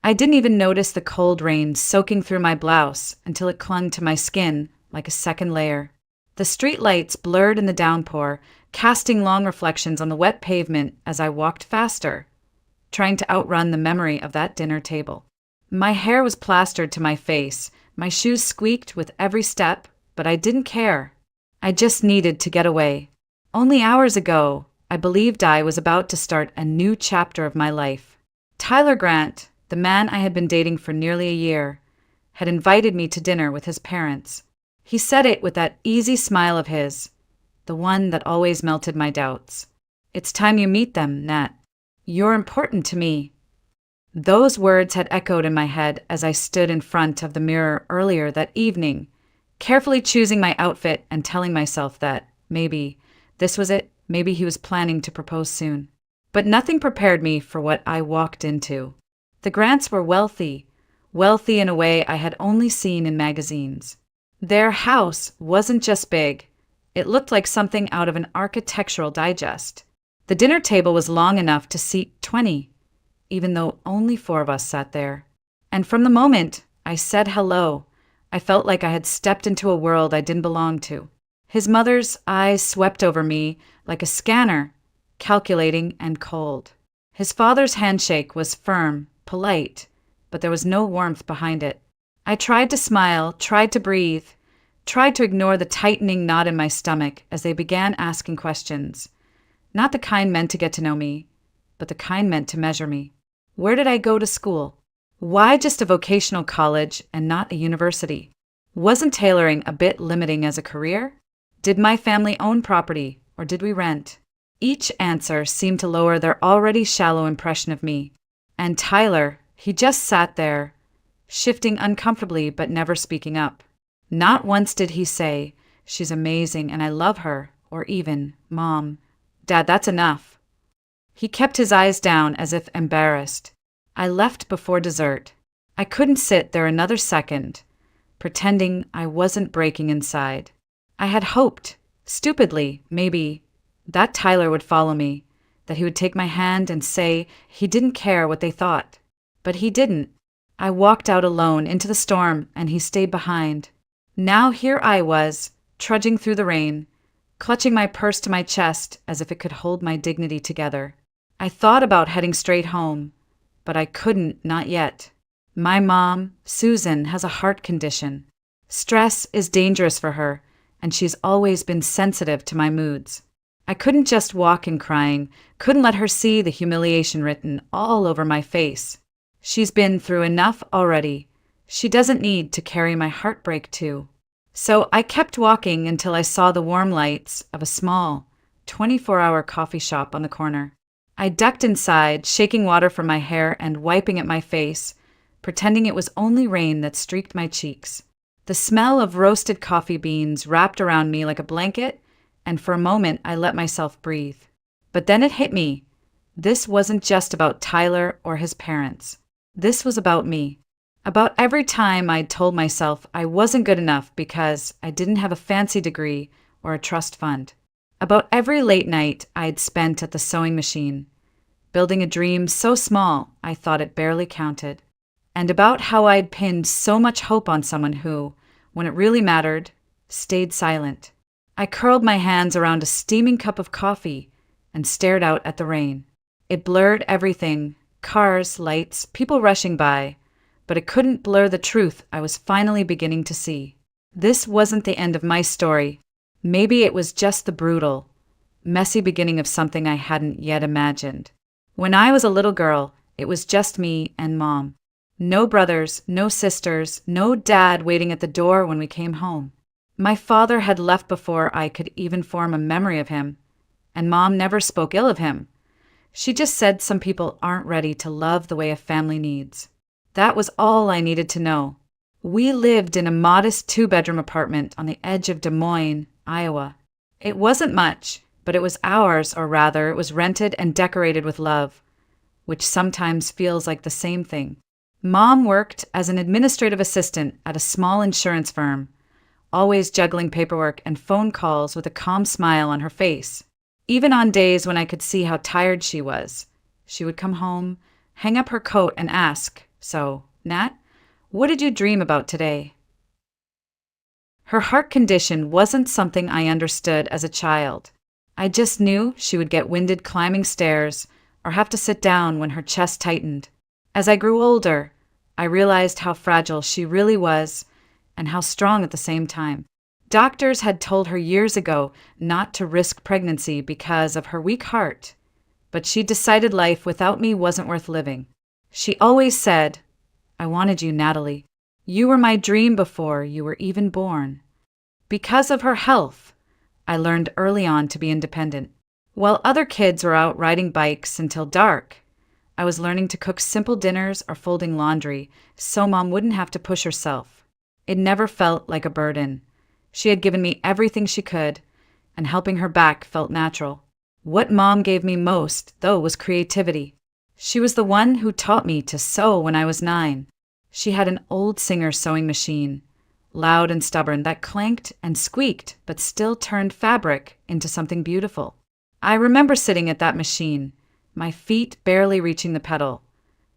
I didn't even notice the cold rain soaking through my blouse until it clung to my skin like a second layer. The street lights blurred in the downpour, casting long reflections on the wet pavement as I walked faster, trying to outrun the memory of that dinner table. My hair was plastered to my face, my shoes squeaked with every step, but I didn't care. I just needed to get away. Only hours ago, I believed I was about to start a new chapter of my life. Tyler Grant, the man I had been dating for nearly a year, had invited me to dinner with his parents. He said it with that easy smile of his, the one that always melted my doubts. "It's time you meet them, Nat. You're important to me." Those words had echoed in my head as I stood in front of the mirror earlier that evening, carefully choosing my outfit and telling myself that maybe this was it, maybe he was planning to propose soon. But nothing prepared me for what I walked into. The Grants were wealthy in a way I had only seen in magazines. Their house wasn't just big, it looked like something out of an architectural digest. The dinner table was long enough to seat 20, even though only 4 of us sat there. And from the moment I said hello, I felt like I had stepped into a world I didn't belong to. His mother's eyes swept over me like a scanner, calculating and cold. His father's handshake was firm, polite, but there was no warmth behind it. I tried to smile, tried to breathe, tried to ignore the tightening knot in my stomach as they began asking questions. Not the kind meant to get to know me, but the kind meant to measure me. Where did I go to school? Why just a vocational college and not a university? Wasn't tailoring a bit limiting as a career? Did my family own property, or did we rent? Each answer seemed to lower their already shallow impression of me. And Tyler, he just sat there, shifting uncomfortably but never speaking up. Not once did he say, "She's amazing and I love her," or even, "Mom, Dad, that's enough." He kept his eyes down as if embarrassed. I left before dessert. I couldn't sit there another second, pretending I wasn't breaking inside. I had hoped, stupidly, maybe, that Tyler would follow me, that he would take my hand and say he didn't care what they thought. But he didn't. I walked out alone into the storm and he stayed behind. Now here I was, trudging through the rain, clutching my purse to my chest as if it could hold my dignity together. I thought about heading straight home, but I couldn't, not yet. My mom, Susan, has a heart condition. Stress is dangerous for her, and she's always been sensitive to my moods. I couldn't just walk in crying, couldn't let her see the humiliation written all over my face. She's been through enough already. She doesn't need to carry my heartbreak too. So I kept walking until I saw the warm lights of a small, 24-hour coffee shop on the corner. I ducked inside, shaking water from my hair and wiping at my face, pretending it was only rain that streaked my cheeks. The smell of roasted coffee beans wrapped around me like a blanket, and for a moment I let myself breathe. But then it hit me. This wasn't just about Tyler or his parents. This was about me. About every time I'd told myself I wasn't good enough because I didn't have a fancy degree or a trust fund. About every late night I'd spent at the sewing machine, building a dream so small I thought it barely counted. And about how I'd pinned so much hope on someone who, when it really mattered, stayed silent. I curled my hands around a steaming cup of coffee and stared out at the rain. It blurred everything, cars, lights, people rushing by, but it couldn't blur the truth I was finally beginning to see. This wasn't the end of my story. Maybe it was just the brutal, messy beginning of something I hadn't yet imagined. When I was a little girl, it was just me and Mom. No brothers, no sisters, no dad waiting at the door when we came home. My father had left before I could even form a memory of him, and Mom never spoke ill of him. She just said some people aren't ready to love the way a family needs. That was all I needed to know. We lived in a modest 2-bedroom apartment on the edge of Des Moines, Iowa. It wasn't much, but it was ours, or rather, it was rented and decorated with love, which sometimes feels like the same thing. Mom worked as an administrative assistant at a small insurance firm, always juggling paperwork and phone calls with a calm smile on her face. Even on days when I could see how tired she was, she would come home, hang up her coat and ask, So, Nat, what did you dream about today? Her heart condition wasn't something I understood as a child. I just knew she would get winded climbing stairs or have to sit down when her chest tightened. As I grew older, I realized how fragile she really was and how strong at the same time. Doctors had told her years ago not to risk pregnancy because of her weak heart, but she decided life without me wasn't worth living. She always said, "I wanted you, Natalie. You were my dream before you were even born." Because of her health, I learned early on to be independent. While other kids were out riding bikes until dark, I was learning to cook simple dinners or folding laundry so Mom wouldn't have to push herself. It never felt like a burden. She had given me everything she could, and helping her back felt natural. What Mom gave me most, though, was creativity. She was the one who taught me to sew when I was 9. She had an old Singer sewing machine, loud and stubborn, that clanked and squeaked but still turned fabric into something beautiful. I remember sitting at that machine, my feet barely reaching the pedal,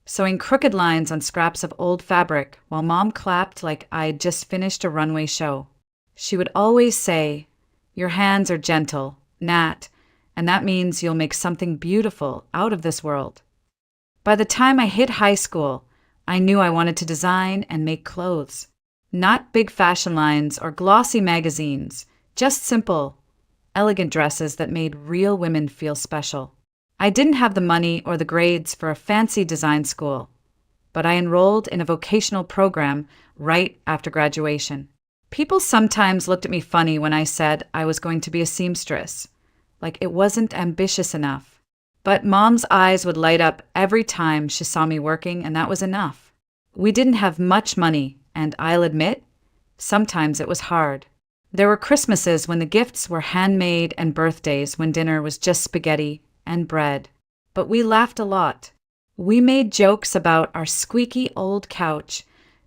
sewing crooked lines on scraps of old fabric while Mom clapped like I'd just finished a runway show. She would always say, "Your hands are gentle, Nat, and that means you'll make something beautiful out of this world." By the time I hit high school, I knew I wanted to design and make clothes. Not big fashion lines or glossy magazines, just simple, elegant dresses that made real women feel special. I didn't have the money or the grades for a fancy design school, but I enrolled in a vocational program right after graduation. People sometimes looked at me funny when I said I was going to be a seamstress, like it wasn't ambitious enough. But Mom's eyes would light up every time she saw me working, and that was enough. We didn't have much money, and I'll admit, sometimes it was hard. There were Christmases when the gifts were handmade and birthdays when dinner was just spaghetti and bread. But we laughed a lot. We made jokes about our squeaky old couch,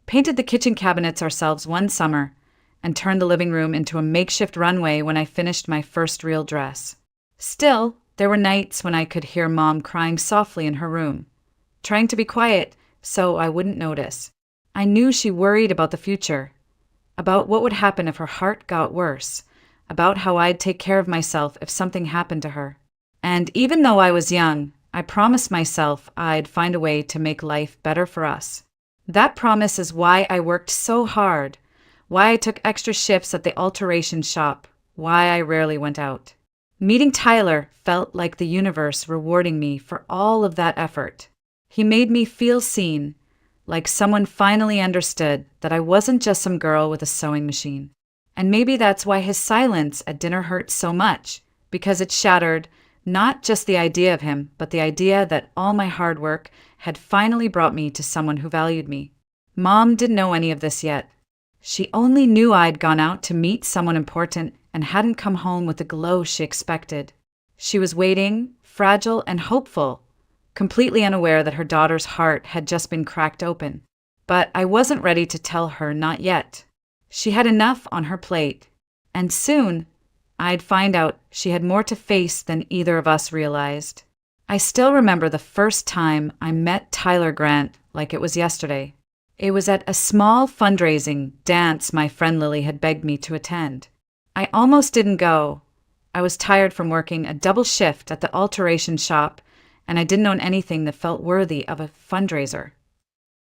painted the kitchen cabinets ourselves one summer, and turned the living room into a makeshift runway when I finished my first real dress. Still, there were nights when I could hear Mom crying softly in her room, trying to be quiet so I wouldn't notice. I knew she worried about the future, about what would happen if her heart got worse, about how I'd take care of myself if something happened to her. And even though I was young, I promised myself I'd find a way to make life better for us. That promise is why I worked so hard, why I took extra shifts at the alteration shop, why I rarely went out. Meeting Tyler felt like the universe rewarding me for all of that effort. He made me feel seen, like someone finally understood that I wasn't just some girl with a sewing machine. And maybe that's why his silence at dinner hurt so much, because it shattered not just the idea of him, but the idea that all my hard work had finally brought me to someone who valued me. Mom didn't know any of this yet. She only knew I'd gone out to meet someone important and hadn't come home with the glow she expected. She was waiting, fragile and hopeful, completely unaware that her daughter's heart had just been cracked open. But I wasn't ready to tell her not yet. She had enough on her plate, and soon I'd find out she had more to face than either of us realized. I still remember the first time I met Tyler Grant like it was yesterday. It was at a small fundraising dance my friend Lily had begged me to attend. I almost didn't go. I was tired from working a double shift at the alteration shop, and I didn't own anything that felt worthy of a fundraiser.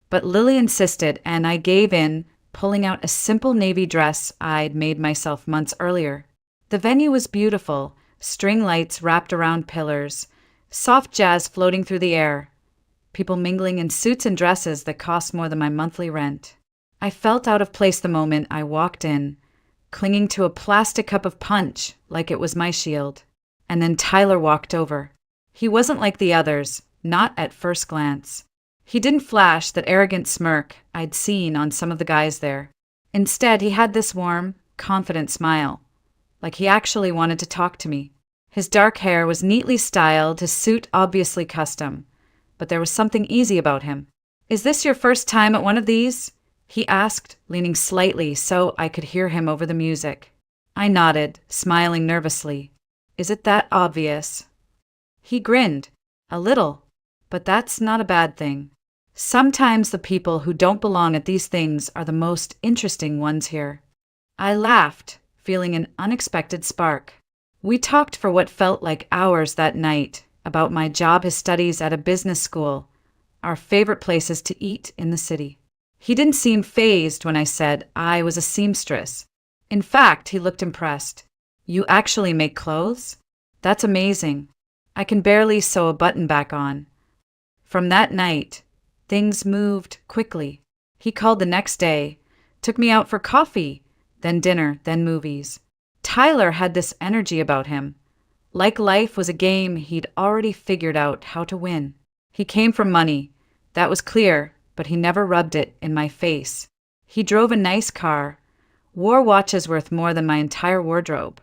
But Lily insisted, and I gave in, pulling out a simple navy dress I'd made myself months earlier. The venue was beautiful, string lights wrapped around pillars, soft jazz floating through the air, people mingling in suits and dresses that cost more than my monthly rent. I felt out of place the moment I walked in, clinging to a plastic cup of punch like it was my shield. And then Tyler walked over. He wasn't like the others, not at first glance. He didn't flash that arrogant smirk I'd seen on some of the guys there. Instead, he had this warm, confident smile, like he actually wanted to talk to me. His dark hair was neatly styled, his suit obviously custom, but there was something easy about him. "Is this your first time at one of these?" he asked, leaning slightly so I could hear him over the music. I nodded, smiling nervously. "Is it that obvious?" He grinned. "A little, but that's not a bad thing." Sometimes the people who don't belong at these things are the most interesting ones here. I laughed, feeling an unexpected spark. We talked for what felt like hours that night about my job, his studies at a business school, our favorite places to eat in the city. He didn't seem fazed when I said I was a seamstress. In fact, he looked impressed. You actually make clothes? That's amazing. I can barely sew a button back on. From that night, things moved quickly. He called the next day, took me out for coffee, then dinner, then movies. Tyler had this energy about him. Like life was a game he'd already figured out how to win. He came from money. That was clear, but he never rubbed it in my face. He drove a nice car, wore watches worth more than my entire wardrobe,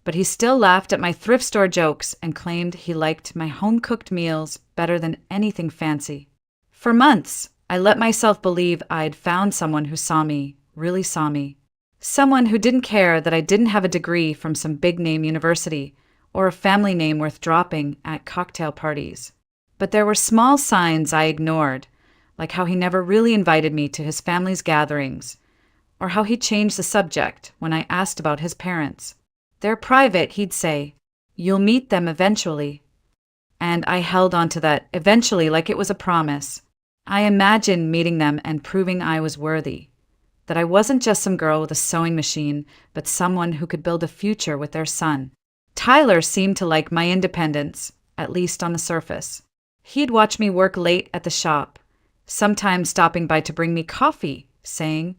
but he still laughed at my thrift store jokes and claimed he liked my home-cooked meals better than anything fancy. For months, I let myself believe I'd found someone who saw me, really saw me. Someone who didn't care that I didn't have a degree from some big-name university or a family name worth dropping at cocktail parties. But there were small signs I ignored, like how he never really invited me to his family's gatherings, or how he changed the subject when I asked about his parents. They're private, he'd say. You'll meet them eventually. And I held on to that eventually like it was a promise. I imagined meeting them and proving I was worthy. That I wasn't just some girl with a sewing machine, but someone who could build a future with their son. Tyler seemed to like my independence, at least on the surface. He'd watch me work late at the shop, sometimes stopping by to bring me coffee, saying,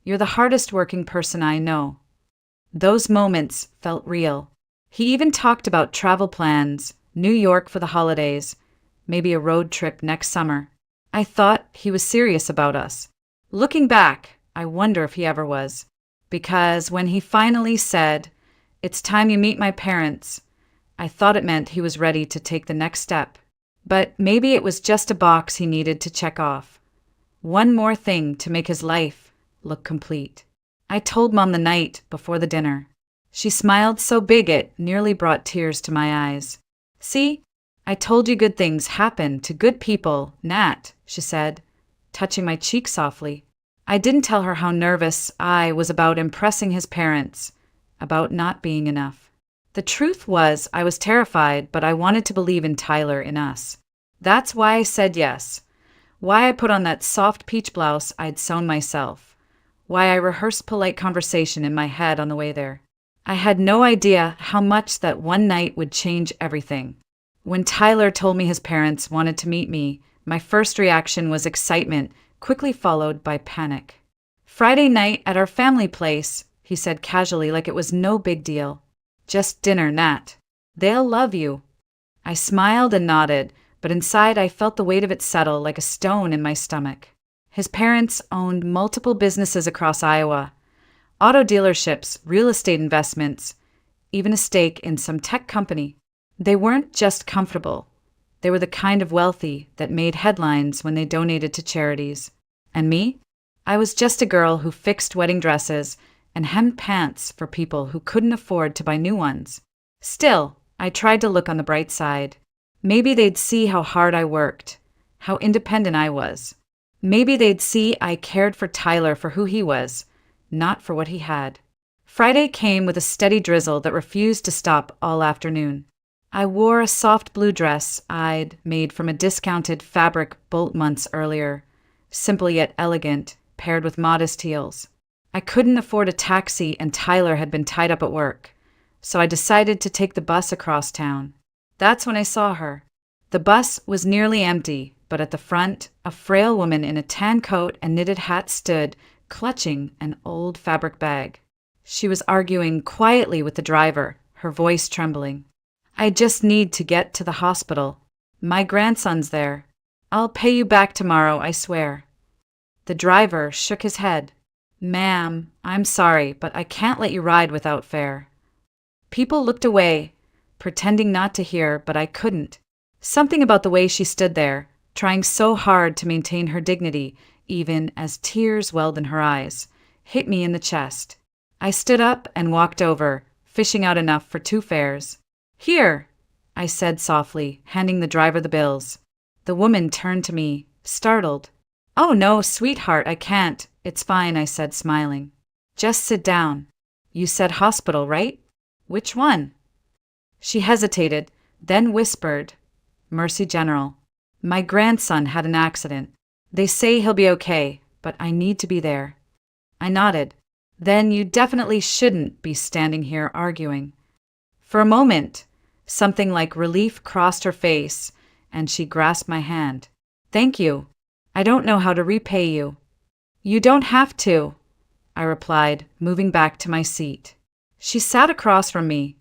"You're the hardest working person I know." Those moments felt real. He even talked about travel plans, New York for the holidays, maybe a road trip next summer. I thought he was serious about us. Looking back, I wonder if he ever was. Because when he finally said, "It's time you meet my parents," I thought it meant he was ready to take the next step. But maybe it was just a box he needed to check off. One more thing to make his life look complete. I told Mom the night before the dinner. She smiled so big it nearly brought tears to my eyes. "See, I told you good things happen to good people, Nat," she said, touching my cheek softly. I didn't tell her how nervous I was about impressing his parents, about not being enough. The truth was I was terrified, but I wanted to believe in Tyler, in us. That's why I said yes. Why I put on that soft peach blouse I'd sewn myself. Why I rehearsed polite conversation in my head on the way there. I had no idea how much that one night would change everything. When Tyler told me his parents wanted to meet me, my first reaction was excitement, quickly followed by panic. "Friday night at our family place," he said casually like it was no big deal. "Just dinner, Nat. They'll love you." I smiled and nodded, but inside I felt the weight of it settle like a stone in my stomach. His parents owned multiple businesses across Iowa. Auto dealerships, real estate investments, even a stake in some tech company. They weren't just comfortable. They were the kind of wealthy that made headlines when they donated to charities. And me? I was just a girl who fixed wedding dresses and hemmed pants for people who couldn't afford to buy new ones. Still, I tried to look on the bright side. Maybe they'd see how hard I worked, how independent I was. Maybe they'd see I cared for Tyler for who he was, not for what he had. Friday came with a steady drizzle that refused to stop all afternoon. I wore a soft blue dress I'd made from a discounted fabric bolt months earlier, simple yet elegant, paired with modest heels. I couldn't afford a taxi and Tyler had been tied up at work, so I decided to take the bus across town. That's when I saw her. The bus was nearly empty, but at the front, a frail woman in a tan coat and knitted hat stood, clutching an old fabric bag. She was arguing quietly with the driver, her voice trembling. "I just need to get to the hospital. My grandson's there. I'll pay you back tomorrow, I swear." The driver shook his head. "Ma'am, I'm sorry, but I can't let you ride without fare." People looked away, pretending not to hear, but I couldn't. Something about the way she stood there, trying so hard to maintain her dignity, even as tears welled in her eyes, hit me in the chest. I stood up and walked over, fishing out enough for 2 fares. "Here," I said softly, handing the driver the bills. The woman turned to me, startled, Oh no, sweetheart, I can't. It's fine, I said, smiling. Just sit down. You said hospital, right? Which one? She hesitated, then whispered, Mercy General. My grandson had an accident. They say he'll be okay, but I need to be there. I nodded. Then you definitely shouldn't be standing here arguing. For a moment, something like relief crossed her face, and she grasped my hand. Thank you. I don't know how to repay you. You don't have to, I replied, moving back to my seat. She sat across from me,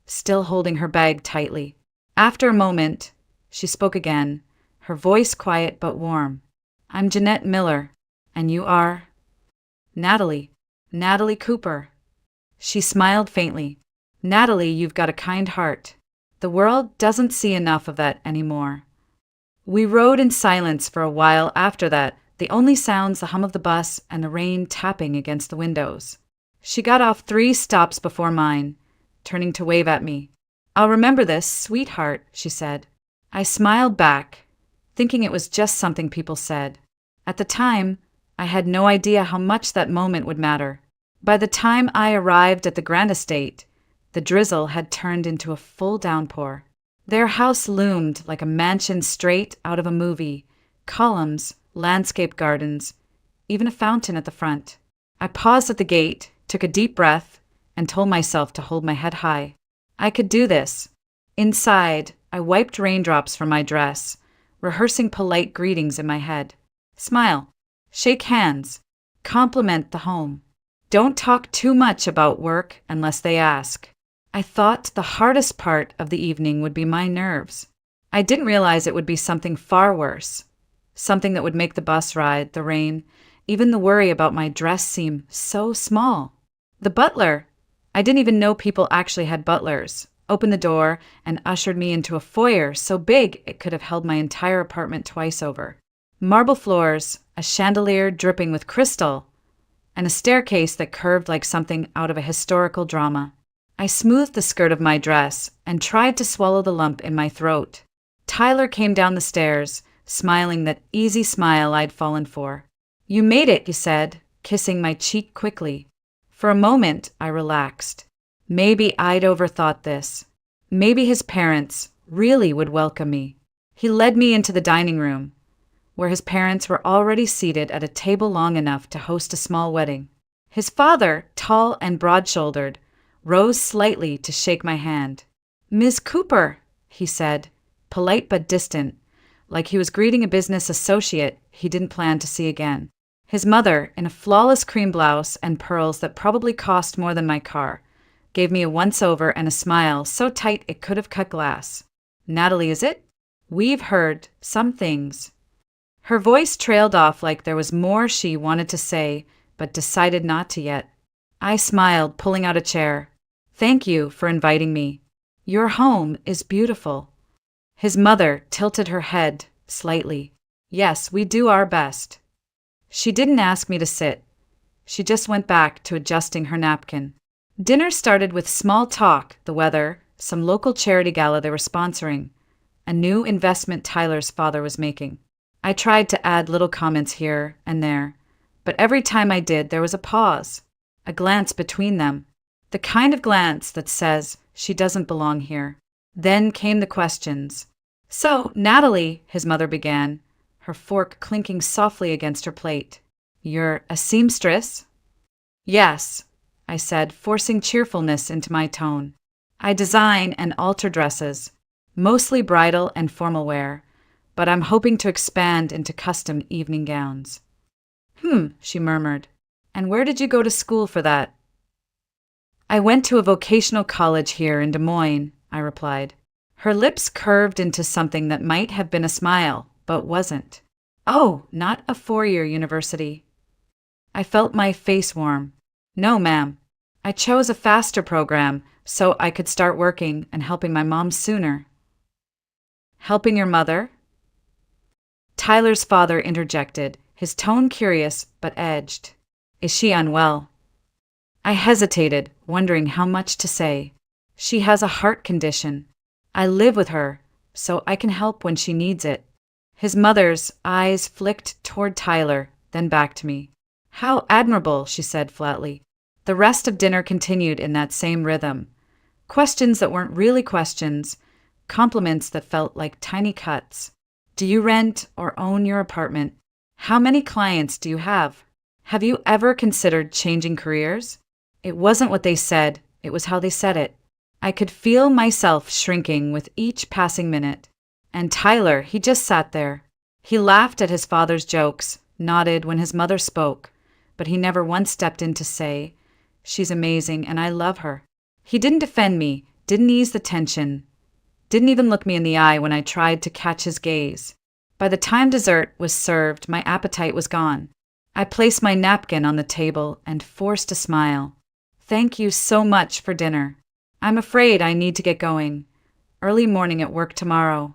still holding her bag tightly. After a moment, she spoke again, her voice quiet but warm. I'm Jeanette Miller, and you are? Natalie. Natalie Cooper. She smiled faintly. Natalie, you've got a kind heart. The world doesn't see enough of that anymore. We rode in silence for a while after that, the only sounds the hum of the bus and the rain tapping against the windows. She got off 3 stops before mine, turning to wave at me. I'll remember this, sweetheart, she said. I smiled back, thinking it was just something people said. At the time, I had no idea how much that moment would matter. By the time I arrived at the Grand Estate, the drizzle had turned into a full downpour. Their house loomed like a mansion straight out of a movie, columns, landscape gardens, even a fountain at the front. I paused at the gate, took a deep breath, and told myself to hold my head high. I could do this. Inside, I wiped raindrops from my dress, rehearsing polite greetings in my head. Smile. Shake hands. Compliment the home. Don't talk too much about work unless they ask. I thought the hardest part of the evening would be my nerves. I didn't realize it would be something far worse. Something that would make the bus ride, the rain, even the worry about my dress seem so small. The butler, I didn't even know people actually had butlers, opened the door and ushered me into a foyer so big it could have held my entire apartment twice over. Marble floors, a chandelier dripping with crystal, and a staircase that curved like something out of a historical drama. I smoothed the skirt of my dress and tried to swallow the lump in my throat. Tyler came down the stairs, smiling that easy smile I'd fallen for. You made it, he said, kissing my cheek quickly. For a moment, I relaxed. Maybe I'd overthought this. Maybe his parents really would welcome me. He led me into the dining room, where his parents were already seated at a table long enough to host a small wedding. His father, tall and broad-shouldered, rose slightly to shake my hand. Ms. Cooper, he said, polite but distant, like he was greeting a business associate he didn't plan to see again. His mother, in a flawless cream blouse and pearls that probably cost more than my car, gave me a once-over and a smile so tight it could have cut glass. Natalie, is it? We've heard some things. Her voice trailed off like there was more she wanted to say, but decided not to yet. I smiled, pulling out a chair. Thank you for inviting me. Your home is beautiful. His mother tilted her head slightly. Yes, we do our best. She didn't ask me to sit. She just went back to adjusting her napkin. Dinner started with small talk, the weather, some local charity gala they were sponsoring, a new investment Tyler's father was making. I tried to add little comments here and there, but every time I did, there was a pause, a glance between them, the kind of glance that says she doesn't belong here. Then came the questions. So, Natalie, his mother began, her fork clinking softly against her plate. You're a seamstress? Yes, I said, forcing cheerfulness into my tone. I design and alter dresses, mostly bridal and formal wear, but I'm hoping to expand into custom evening gowns. She murmured. And where did you go to school for that? I went to a vocational college here in Des Moines, I replied. Her lips curved into something that might have been a smile, but wasn't. Oh, not a 4-year university. I felt my face warm. No, ma'am. I chose a faster program so I could start working and helping my mom sooner. Helping your mother? Tyler's father interjected, his tone curious but edged. Is she unwell? I hesitated, wondering how much to say. She has a heart condition. I live with her, so I can help when she needs it. His mother's eyes flicked toward Tyler, then back to me. How admirable, she said flatly. The rest of dinner continued in that same rhythm. Questions that weren't really questions, compliments that felt like tiny cuts. Do you rent or own your apartment? How many clients do you have? Have you ever considered changing careers? It wasn't what they said, it was how they said it. I could feel myself shrinking with each passing minute. And Tyler, he just sat there. He laughed at his father's jokes, nodded when his mother spoke, but he never once stepped in to say, "She's amazing and I love her." He didn't defend me, didn't ease the tension, didn't even look me in the eye when I tried to catch his gaze. By the time dessert was served, my appetite was gone. I placed my napkin on the table and forced a smile. "Thank you so much for dinner. I'm afraid I need to get going. Early morning at work tomorrow."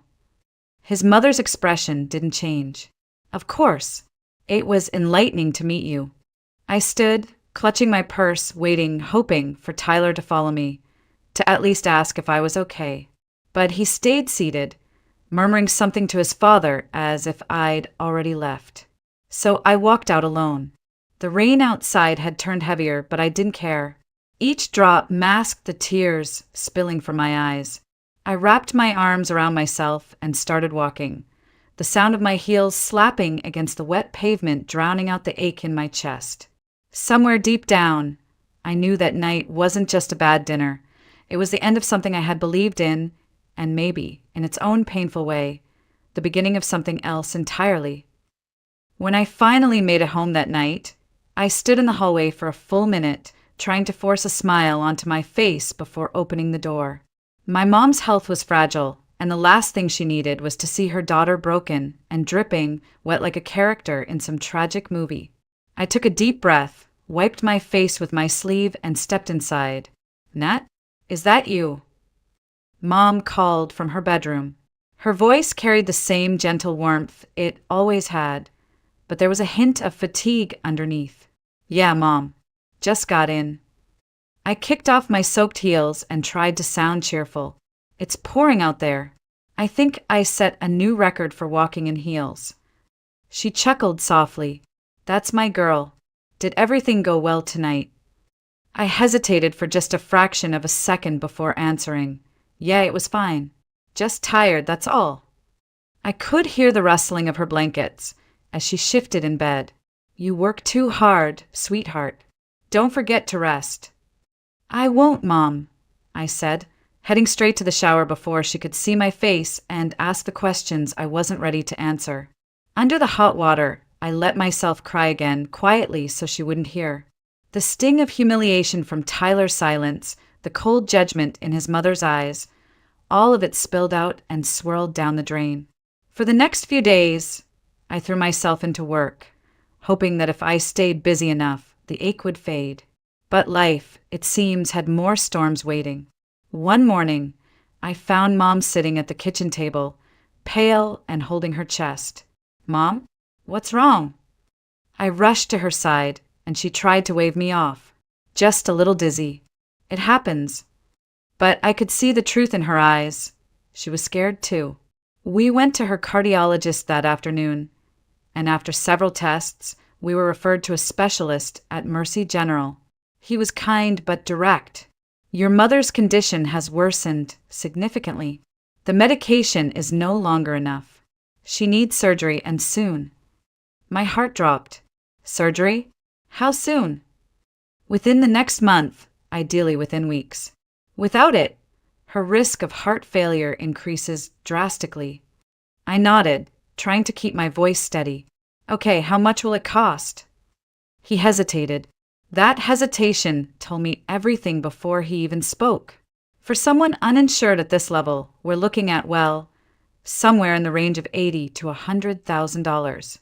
His mother's expression didn't change. "Of course. It was enlightening to meet you." I stood, clutching my purse, waiting, hoping for Tyler to follow me, to at least ask if I was okay. But he stayed seated, murmuring something to his father as if I'd already left. So I walked out alone. The rain outside had turned heavier, but I didn't care. Each drop masked the tears spilling from my eyes. I wrapped my arms around myself and started walking, the sound of my heels slapping against the wet pavement drowning out the ache in my chest. Somewhere deep down, I knew that night wasn't just a bad dinner. It was the end of something I had believed in, and maybe, in its own painful way, the beginning of something else entirely. When I finally made it home that night, I stood in the hallway for a full minute, trying to force a smile onto my face before opening the door. My mom's health was fragile, and the last thing she needed was to see her daughter broken and dripping, wet like a character in some tragic movie. I took a deep breath, wiped my face with my sleeve, and stepped inside. "Nat, is that you?" Mom called from her bedroom. Her voice carried the same gentle warmth it always had, but there was a hint of fatigue underneath. "Yeah, Mom. Just got in." I kicked off my soaked heels and tried to sound cheerful. "It's pouring out there. I think I set a new record for walking in heels." She chuckled softly. "That's my girl. Did everything go well tonight?" I hesitated for just a fraction of a second before answering. "Yeah, it was fine. Just tired, that's all." I could hear the rustling of her blankets as she shifted in bed. "You work too hard, sweetheart. Don't forget to rest." "I won't, Mom," I said, heading straight to the shower before she could see my face and ask the questions I wasn't ready to answer. Under the hot water, I let myself cry again, quietly so she wouldn't hear. The sting of humiliation from Tyler's silence, the cold judgment in his mother's eyes, all of it spilled out and swirled down the drain. For the next few days, I threw myself into work, hoping that if I stayed busy enough, the ache would fade. But life, it seems, had more storms waiting. One morning, I found Mom sitting at the kitchen table, pale and holding her chest. "Mom, what's wrong?" I rushed to her side, and she tried to wave me off. "Just a little dizzy. It happens." But I could see the truth in her eyes. She was scared too. We went to her cardiologist that afternoon, and after several tests, we were referred to a specialist at Mercy General. He was kind but direct. "Your mother's condition has worsened significantly. The medication is no longer enough. She needs surgery, and soon." My heart dropped. "Surgery? How soon?" "Within the next month, ideally within weeks. Without it, her risk of heart failure increases drastically." I nodded, trying to keep my voice steady. "Okay, how much will it cost?" He hesitated. That hesitation told me everything before he even spoke. For someone uninsured at this level, we're looking at, well, somewhere in the range of $80,000 to $100,000.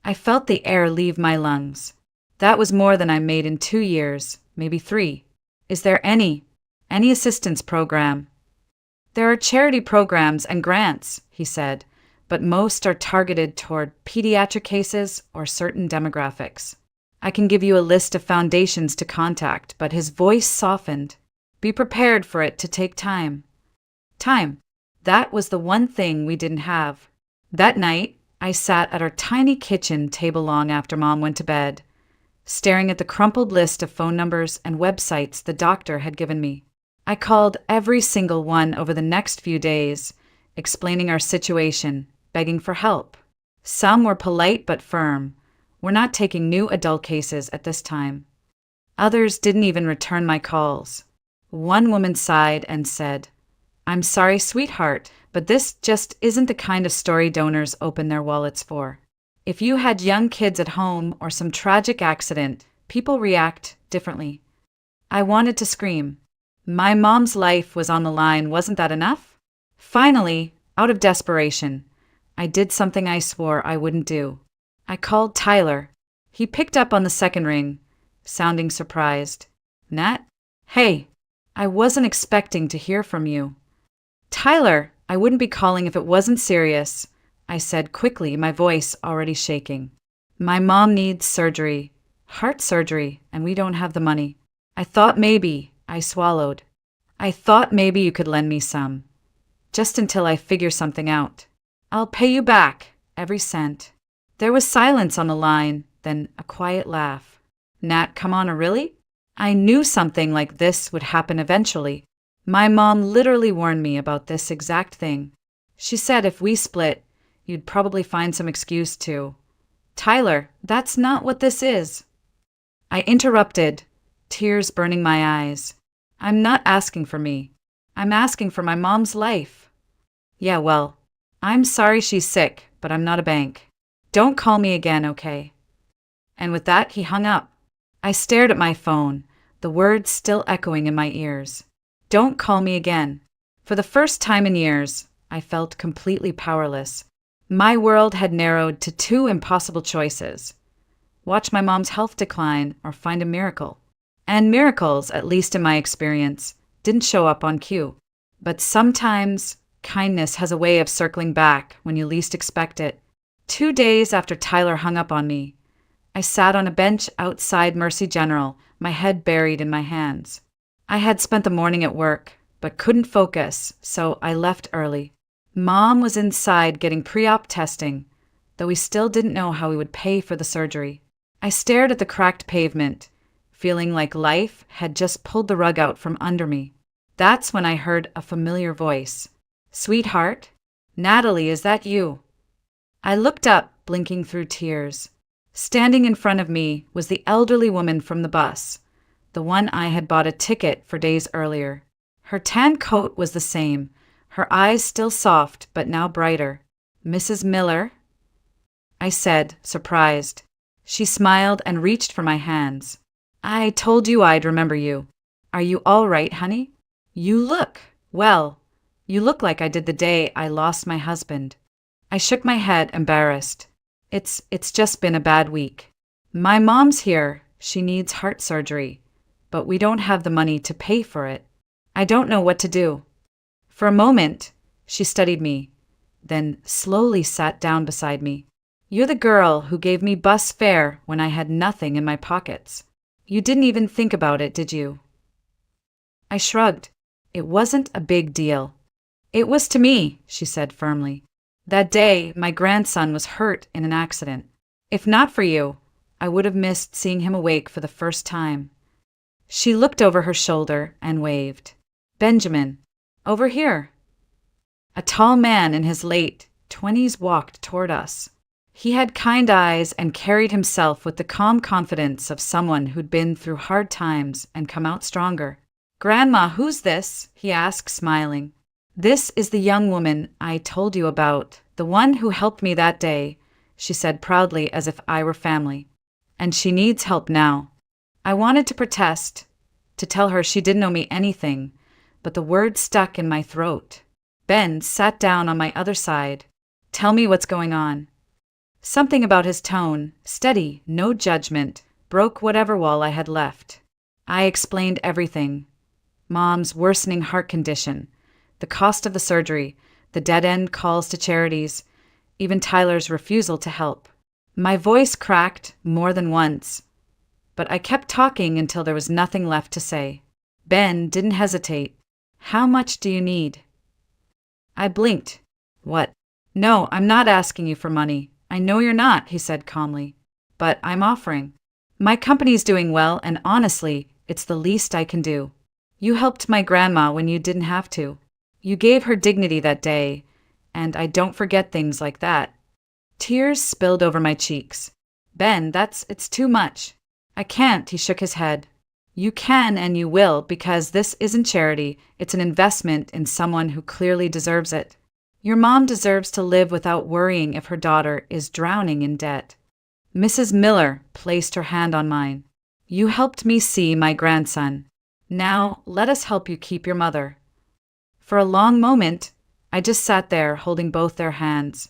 I felt the air leave my lungs. That was more than I made in 2 years, maybe 3. "Is there any assistance program?" "There are charity programs and grants," he said, "but most are targeted toward pediatric cases or certain demographics. I can give you a list of foundations to contact," but his voice softened. "Be prepared for it to take time." Time. That was the one thing we didn't have. That night, I sat at our tiny kitchen table long after Mom went to bed, staring at the crumpled list of phone numbers and websites the doctor had given me. I called every single one over the next few days, explaining our situation, begging for help. Some were polite but firm. We're not taking new adult cases at this time. Others didn't even return my calls. One woman sighed and said, "I'm sorry, sweetheart, but this just isn't the kind of story donors open their wallets for. If you had young kids at home or some tragic accident, people react differently." I wanted to scream. My mom's life was on the line, wasn't that enough? Finally, out of desperation, I did something I swore I wouldn't do. I called Tyler. He picked up on the second ring, sounding surprised. "Nat? Hey, I wasn't expecting to hear from you." "Tyler, I wouldn't be calling if it wasn't serious," I said quickly, my voice already shaking. "My mom needs surgery, heart surgery, and we don't have the money." I swallowed. "I thought maybe you could lend me some. Just until I figure something out. I'll pay you back, every cent." There was silence on the line, then a quiet laugh. "Nat, come on, really? I knew something like this would happen eventually. My mom literally warned me about this exact thing. She said if we split, you'd probably find some excuse to." "Tyler, that's not what this is." I interrupted, tears burning my eyes. "I'm not asking for me. I'm asking for my mom's life." "Yeah, well, I'm sorry she's sick, but I'm not a bank. Don't call me again, okay?" And with that, he hung up. I stared at my phone, the words still echoing in my ears. Don't call me again. For the first time in years, I felt completely powerless. My world had narrowed to two impossible choices: watch my mom's health decline or find a miracle. And miracles, at least in my experience, didn't show up on cue. But sometimes, kindness has a way of circling back when you least expect it. 2 days after Tyler hung up on me, I sat on a bench outside Mercy General, my head buried in my hands. I had spent the morning at work, but couldn't focus, so I left early. Mom was inside getting pre-op testing, though we still didn't know how we would pay for the surgery. I stared at the cracked pavement, feeling like life had just pulled the rug out from under me. That's when I heard a familiar voice. "Sweetheart? Natalie, is that you?" I looked up, blinking through tears. Standing in front of me was the elderly woman from the bus, the one I had bought a ticket for days earlier. Her tan coat was the same, her eyes still soft but now brighter. "Mrs. Miller?" I said, surprised. She smiled and reached for my hands. "I told you I'd remember you. Are you all right, honey? You look like I did the day I lost my husband." I shook my head, embarrassed. It's just been a bad week. My mom's here. She needs heart surgery, but we don't have the money to pay for it. I don't know what to do." For a moment, she studied me, then slowly sat down beside me. "You're the girl who gave me bus fare when I had nothing in my pockets. You didn't even think about it, did you?" I shrugged. It wasn't a big deal. "It was to me," she said firmly. "That day, my grandson was hurt in an accident. If not for you, I would have missed seeing him awake for the first time." She looked over her shoulder and waved. "Benjamin, over here." A tall man in his late 20s walked toward us. He had kind eyes and carried himself with the calm confidence of someone who'd been through hard times and come out stronger. "Grandma, who's this?" he asked, smiling. "This is the young woman I told you about, the one who helped me that day," she said proudly as if I were family. "And she needs help now." I wanted to protest, to tell her she didn't owe me anything, but the words stuck in my throat. Ben sat down on my other side. "Tell me what's going on." Something about his tone, steady, no judgment, broke whatever wall I had left. I explained everything. Mom's worsening heart condition, the cost of the surgery, the dead-end calls to charities, even Tyler's refusal to help. My voice cracked more than once, but I kept talking until there was nothing left to say. Ben didn't hesitate. "How much do you need?" I blinked. "What, No, I'm not asking you for money. I know you're not, he said calmly. But I'm offering. My company's doing well, and honestly, it's the least I can do. You helped my grandma when you didn't have to. You gave her dignity that day, and I don't forget things like that. Tears spilled over my cheeks. Ben, it's too much. I can't, he shook his head. You can and you will, because this isn't charity, it's an investment in someone who clearly deserves it. Your mom deserves to live without worrying if her daughter is drowning in debt. Mrs. Miller placed her hand on mine. You helped me see my grandson. Now, let us help you keep your mother. For a long moment, I just sat there holding both their hands,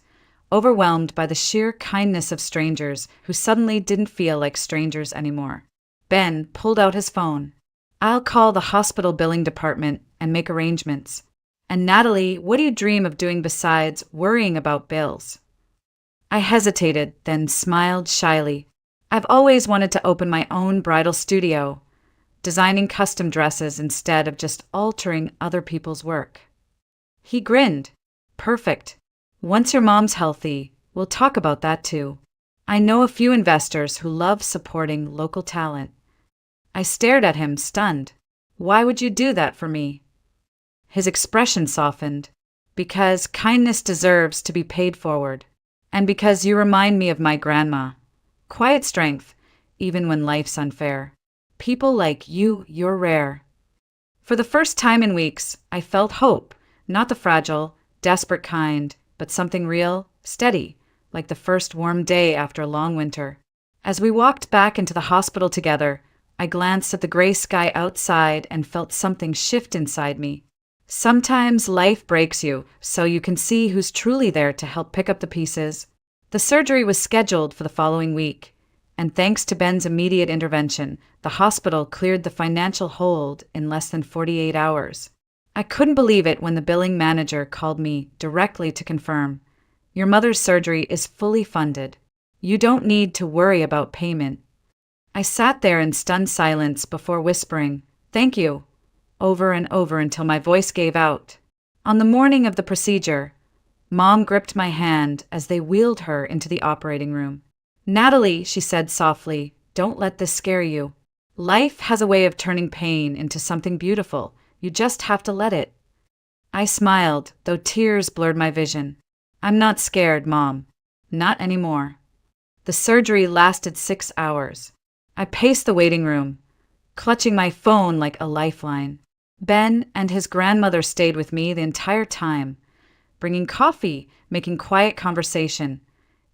overwhelmed by the sheer kindness of strangers who suddenly didn't feel like strangers anymore. Ben pulled out his phone. I'll call the hospital billing department and make arrangements. And Natalie, what do you dream of doing besides worrying about bills? I hesitated, then smiled shyly. I've always wanted to open my own bridal studio, designing custom dresses instead of just altering other people's work. He grinned. Perfect. Once your mom's healthy, we'll talk about that too. I know a few investors who love supporting local talent. I stared at him, stunned. Why would you do that for me? His expression softened. Because kindness deserves to be paid forward. And because you remind me of my grandma. Quiet strength, even when life's unfair. People like you, you're rare. For the first time in weeks, I felt hope, not the fragile, desperate kind, but something real, steady, like the first warm day after a long winter. As we walked back into the hospital together, I glanced at the gray sky outside and felt something shift inside me. Sometimes life breaks you, so you can see who's truly there to help pick up the pieces. The surgery was scheduled for the following week, and thanks to Ben's immediate intervention, the hospital cleared the financial hold in less than 48 hours. I couldn't believe it when the billing manager called me directly to confirm. Your mother's surgery is fully funded. You don't need to worry about payment. I sat there in stunned silence before whispering, "Thank you," over and over until my voice gave out. On the morning of the procedure, Mom gripped my hand as they wheeled her into the operating room. "Natalie," she said softly, "don't let this scare you. Life has a way of turning pain into something beautiful. You just have to let it." I smiled, though tears blurred my vision. "I'm not scared, Mom. Not anymore." The surgery lasted 6 hours. I paced the waiting room, clutching my phone like a lifeline. Ben and his grandmother stayed with me the entire time, bringing coffee, making quiet conversation,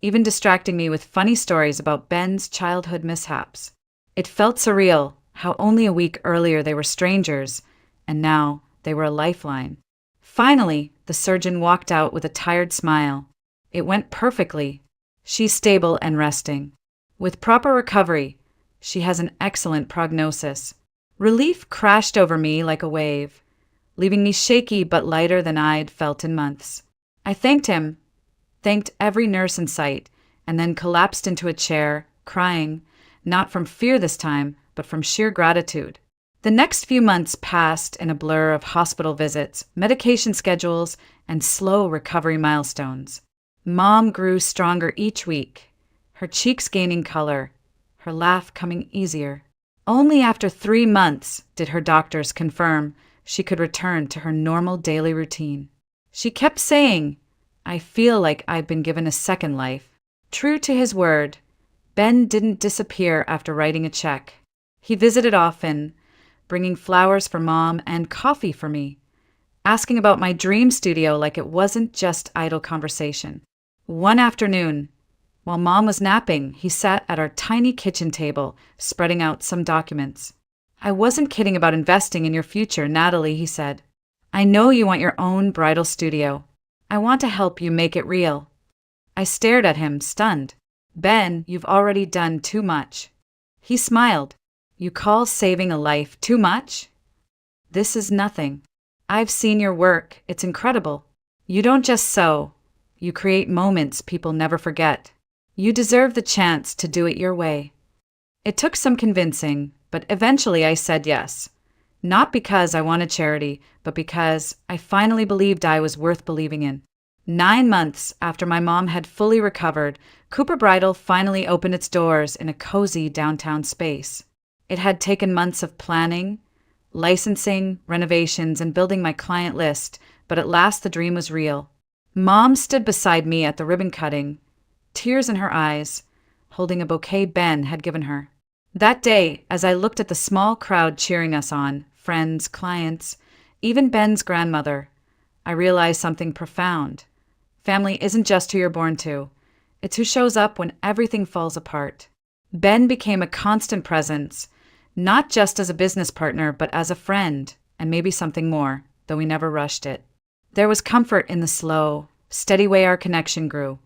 even distracting me with funny stories about Ben's childhood mishaps. It felt surreal how only a week earlier they were strangers, and now they were a lifeline. Finally, the surgeon walked out with a tired smile. It went perfectly. She's stable and resting. With proper recovery, she has an excellent prognosis. Relief crashed over me like a wave, leaving me shaky but lighter than I'd felt in months. I thanked him, thanked every nurse in sight, and then collapsed into a chair, crying, not from fear this time, but from sheer gratitude. The next few months passed in a blur of hospital visits, medication schedules, and slow recovery milestones. Mom grew stronger each week, her cheeks gaining color, her laugh coming easier. Only after 3 months did her doctors confirm she could return to her normal daily routine. She kept saying, "I feel like I've been given a second life." True to his word, Ben didn't disappear after writing a check. He visited often, bringing flowers for Mom and coffee for me, asking about my dream studio like it wasn't just idle conversation. One afternoon, while Mom was napping, he sat at our tiny kitchen table, spreading out some documents. "I wasn't kidding about investing in your future, Natalie," he said. "I know you want your own bridal studio. I want to help you make it real." I stared at him, stunned. "Ben, you've already done too much." He smiled. "You call saving a life too much? This is nothing. I've seen your work. It's incredible. You don't just sew. You create moments people never forget. You deserve the chance to do it your way." It took some convincing, but eventually I said yes. Not because I wanted charity, but because I finally believed I was worth believing in. 9 months after my mom had fully recovered, Cooper Bridal finally opened its doors in a cozy downtown space. It had taken months of planning, licensing, renovations, and building my client list, but at last the dream was real. Mom stood beside me at the ribbon cutting, tears in her eyes, holding a bouquet Ben had given her. That day, as I looked at the small crowd cheering us on, friends, clients, even Ben's grandmother, I realized something profound. Family isn't just who you're born to. It's who shows up when everything falls apart. Ben became a constant presence, not just as a business partner, but as a friend, and maybe something more, though we never rushed it. There was comfort in the slow, steady way our connection grew,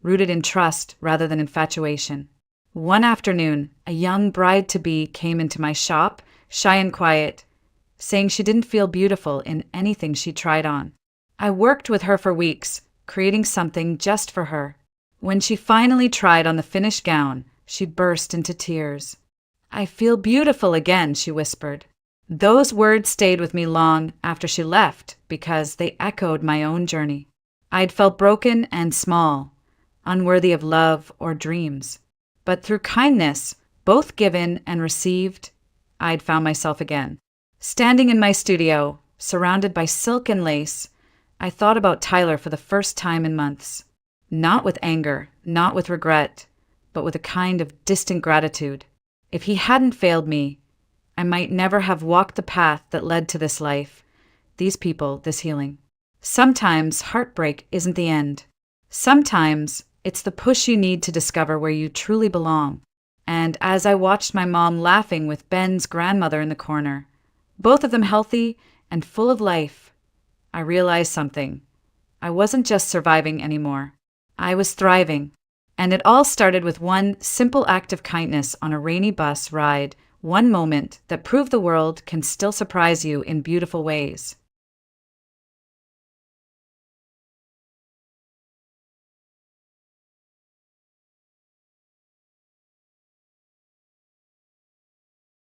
rooted in trust rather than infatuation. One afternoon, a young bride-to-be came into my shop, shy and quiet, saying she didn't feel beautiful in anything she tried on. I worked with her for weeks, creating something just for her. When she finally tried on the finished gown, she burst into tears. "I feel beautiful again," she whispered. Those words stayed with me long after she left because they echoed my own journey. I'd felt broken and small, unworthy of love or dreams. But through kindness, both given and received, I'd found myself again. Standing in my studio, surrounded by silk and lace, I thought about Tyler for the first time in months. Not with anger, not with regret, but with a kind of distant gratitude. If he hadn't failed me, I might never have walked the path that led to this life, these people, this healing. Sometimes heartbreak isn't the end. Sometimes it's the push you need to discover where you truly belong. And as I watched my mom laughing with Ben's grandmother in the corner, both of them healthy and full of life, I realized something. I wasn't just surviving anymore. I was thriving. And it all started with one simple act of kindness on a rainy bus ride, one moment that proved the world can still surprise you in beautiful ways.